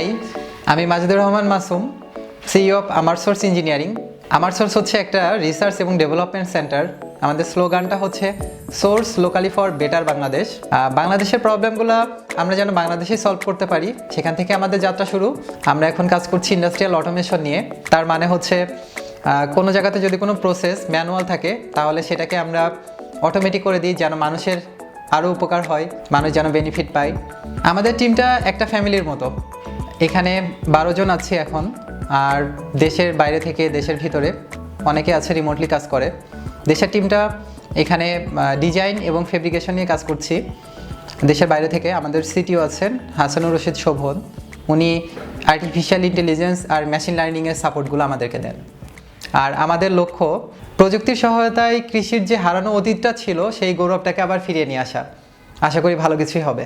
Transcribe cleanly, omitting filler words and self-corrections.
High, আমি Majidur Rahman Masum, CEO of Amarsource engineering. Amarsource হচ্ছে একটা রিসার্চ এবং ডেভেলপমেন্ট সেন্টার। আমাদের স্লোগানটা হচ্ছে source locally for better Bangladesh. বাংলাদেশের প্রবলেমগুলো আমরা যেন বাংলাদেশে সলভ করতে পারি, সেখান থেকে আমাদের যাত্রা শুরু। আমরা এখন কাজ করছি ইন্ডাস্ট্রিয়াল অটোমেশন নিয়ে। তার মানে হচ্ছে কোনো জায়গাতে যদি কোনো প্রসেস ম্যানুয়াল থাকে তাহলে সেটাকে আমরা অটোমেটিক করে দিই, যেন মানুষের আরও উপকার হয়, মানুষ যেন বেনিফিট পায়। আমাদের টিমটা একটা ফ্যামিলির মতো। এখানে 12 জন আছি এখন, আর দেশের বাইরে থেকে দেশের ভিতরে অনেকে আছে রিমোটলি কাজ করে। দেশের টিমটা এখানে ডিজাইন এবং ফেব্রিকেশন নিয়ে কাজ করছি। দেশের বাইরে থেকে আমাদের সিটিও আছেন হাসানুর রশিদ শোভন, উনি আর্টিফিশিয়াল ইন্টেলিজেন্স আর মেশিন লার্নিংয়ের সাপোর্টগুলো আমাদেরকে দেন। আর আমাদের লক্ষ্য প্রযুক্তির সহায়তায় কৃষির যে হারানো অতীতটা ছিল সেই গৌরবটাকে আবার ফিরিয়ে নিয়ে আসা। আশা করি ভালো কিছুই হবে।